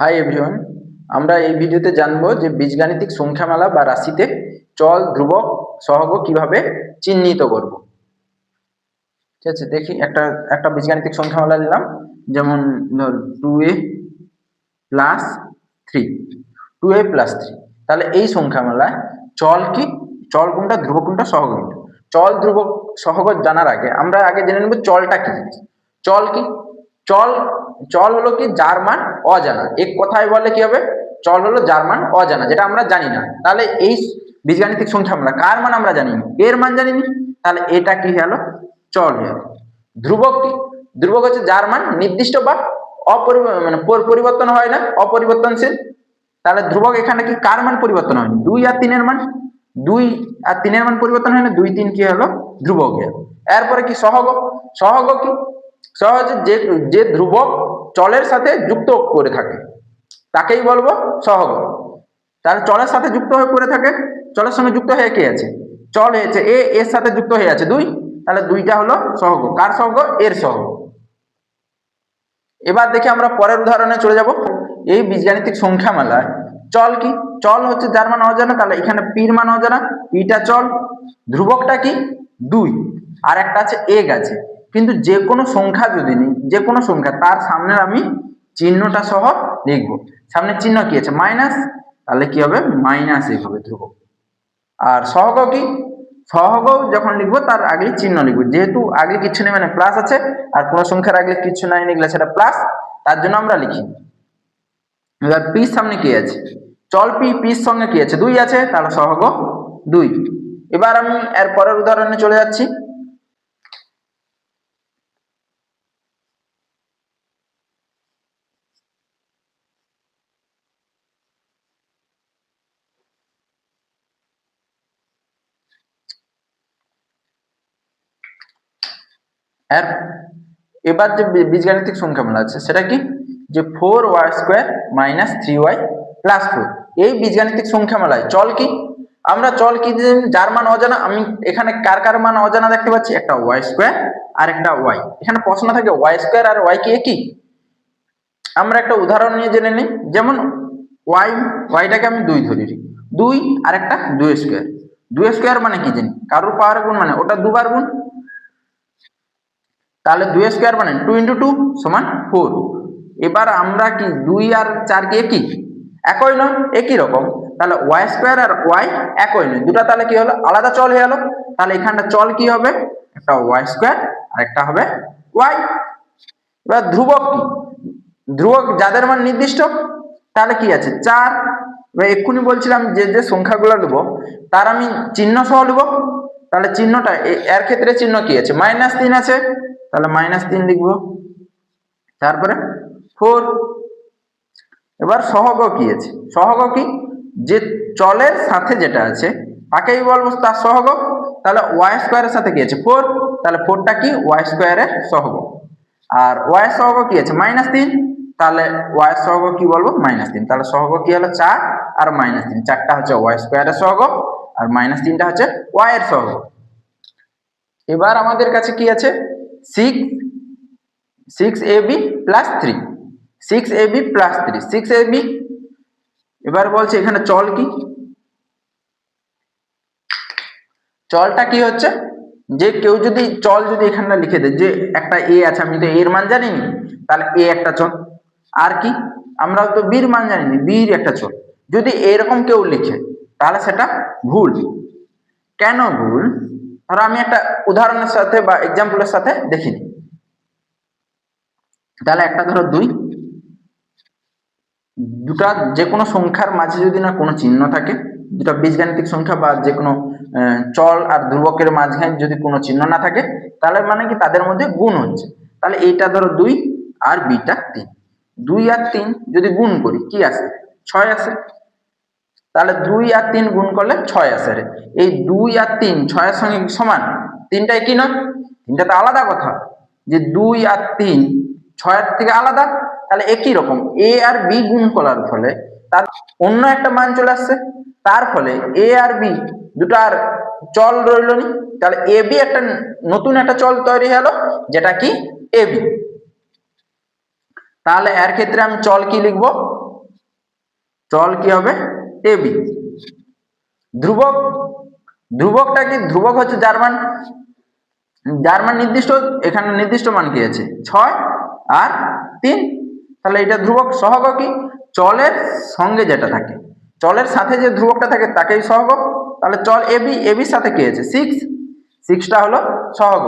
Hi everyone, আমরা এই ভিডিওতে জানবো যে বীজগাণিতিক সংখ্যামালা বা রাশিতে চল, ধ্রুবক, সহগ কিভাবে চিহ্নিত করব। ঠিক আছে, দেখি একটা একটা বীজগাণিতিক সংখ্যামালা নিলাম, যেমন ধর 2a প্লাস 3, 2a প্লাস 3। তাহলে এই সংখ্যামালায় চল কি, চল কোনটা, ধ্রুবক কোনটা, সহগ কোনটা। চল, ধ্রুবক, সহগ জানার আগে আমরা জেনে নেব চলটা কি জিনিস। চল কি, চল চল হলো কি যার মান অজানা। এক কথায় বলে কি হবে, চল হলো যার মান অজানা, যেটা আমরা জানি না। তাহলে এই বীজগাণিতিক সংখ্যা আমরা কার মান আমরা জানি না, এর মান জানি না, তাহলে এটা কি হলো, চল হলো। ধ্রুবক কি, ধ্রুবক হচ্ছে যার মান নির্দিষ্ট বা পরিবর্তন হয় না, অপরিবর্তনশীল। তাহলে ধ্রুবক এখানে কি কার মান পরিবর্তন হয়, 2 আর 3 এর মান, 2 আর 3 এর মান পরিবর্তন হয় না, 2 3 কি হলো, ধ্রুবক। এরপরে কি সহগ, সহগ কি, সহজ যে যে ধ্রুবক চলের সাথে যুক্ত করে থাকে তাকেই বলবো সহগ। তাহলে চলের সাথে যুক্ত হয়ে করে থাকে, চলের সঙ্গে যুক্ত হয়ে কে আছে, চল হয়েছে এ, এর সাথে যুক্ত হয়ে আছে 2, তাহলে 2টা হলো সহগ। কার সহগ, এর সহগ। এবার দেখি আমরা পরের উদাহরণে চলে যাব। এই বীজগাণিতিক সংখ্যামালায় চল কি, চল হচ্ছে যার মান অজানা, তাহলে এখানে পির মান অজানা, পিটা চল। ধ্রুবকটা কি 2, আর একটা আছে এক আছে। কিন্তু যে কোনো সংখ্যা যদি নিই, যে কোনো সংখ্যা তার সামনে আমি চিহ্নটা সহ লিখবো। সামনে চিহ্ন কি আছে, মাইনাস, তাহলে কি হবে, মাইনাস এক হবে ধ্রুবক। আর সহগ কি, সহগ যখন লিখবো তার আগে চিহ্ন লিখবো, যেহেতু আগে কিছু নেই মানে প্লাস আছে, আর কোন সংখ্যার আগে কিছু নাই লিখলে সেটা প্লাস, তার জন্য আমরা লিখি। এবার পি সামনে কি আছে, চল পি, পির সঙ্গে কি আছে, 2 আছে, তাহলে সহগ 2। এবার আমি এর পরের উদাহরণে চলে যাচ্ছি। এর এবার যে বীজগাণিতিক সংখ্যামালা আছে সেটা কি, যে 4y² - 3y + 4। এই বীজগাণিতিক সংখ্যামালায় চল কি, আমরা চল কি যার মান অজানা। আমি এখানে কার কার মান অজানা দেখতে পাচ্ছি, একটা y² আর একটা y। এখানে প্রশ্ন থাকে y² আর y কি একই। আমরা একটা উদাহরণ নিয়ে জেনে নিই, যেমন yটাকে আমি 2 ধরি, 2 আর একটা 2²। 2² মানে কি জানি, কারোর পাওয়ার গুণ, মানে ওটা দুবার গুণ। তাহলে 2² মানে 2 × 2 = 4। এবার আমরা কি 2 আর 4 কি একই, একই নয়, একই রকম। তাহলে y² আর y একই নয়, দুটো তাহলে কি হলো, আলাদা চল হয়ে গেল। তাহলে এখানটা চল কি হবে, একটা y² আর একটা হবে y। এবার ধ্রুবক কি, ধ্রুবক যাদের মান নির্দিষ্ট, তাহলে কি আছে 4। এবার এক্ষুনি বলছিলাম যে যে সংখ্যাগুলো নেব তার আমি চিহ্ন সহ নেব। তাহলে চিহ্নটা এর ক্ষেত্রে চিহ্ন কি আছে, -3 আছে, তাহলে -3 লিখবো। তারপরে 4। এবার সহগ কি আছে, সহগ কি, যে চলের সাথে যেটা আছে তাকেই বলবো তার সহগ। তাহলে y² এর সাথে কি আছে 4, তাহলে 4টা কি y² এর সহগ। আর y এর সহগ কি আছে -3, তাহলে y এর সহগ কি বলবো, -3। তাহলে সহগ কি হলো 4 আর -3, 4টা হচ্ছে y² এর সহগ আর -3টা হচ্ছে y এর সহগ। এবার আমাদের কাছে কি আছে, 6ab + 3, 6ab + 3, 6ab। এবার বলছে এখানে চল কি, চলটা কি হচ্ছে, যে কেউ যদি চল যদি এখানটা লিখে দেয় যে একটা এ আছে, আমি তো এর মান জানিনি, তাহলে এ একটা চল। আর কি, আমরা তো বির মান জানিনি, বির একটা চল। যদি এরকম কেউ লিখে তাহলে সেটা ভুল। কেন ভুল, ধরো আমি একটা উদাহরণের সাথে বা এক্সাম্পলের সাথে দেখিনি। তাহলে একটা ধরো 2, দুটা যে কোনো সংখ্যার মাঝে যদি না কোনো চিহ্ন থাকে, দুটা বীজগাণিতিক সংখ্যা বা যে কোনো চল আর ধ্রুবকের মাঝখানে যদি কোনো চিহ্ন না থাকে, তাহলে মানে কি তাদের মধ্যে গুণ হচ্ছে। তাহলে এইটা ধরো 2 আর বিটা 3, 2 আর 3 যদি গুণ করি কি আসে, 6 আসে। তাহলে 2 আর 3 গুণ করলে 6 আসে। এই 2 আর 3 6 এর সঙ্গে সমান, 3টা একই নয়, 3টা তো আলাদা কথা। যে 2 আর 3 6 এর থেকে আলাদা, তাহলে একই রকম এ আর বি গুণ করার ফলে তার অন্য একটা মান চলে আসছে। তার ফলে এ আর বি দুটার চল রইল নি, তাহলে এ বি একটা নতুন একটা চল তৈরি হলো, যেটা কি এ বি। তাহলে এর ক্ষেত্রে আমি চল কি লিখবো, চল কি হবে এবি। ধ্রুবক, ধ্রুবকটা কি, ধ্রুবক হচ্ছে জার্মান, জার্মান নির্দিষ্ট, এখানে নির্দিষ্ট মান কি আছে 6 আর 3, তাহলে এটা ধ্রুবক। সহগ কি, চলের সঙ্গে যেটা থাকে, চলের সাথে যে ধ্রুবকটা থাকে তাকেই সহগ। তাহলে চল এবি, এবির সাথে কি আছে 6, 6টা হলো সহগ।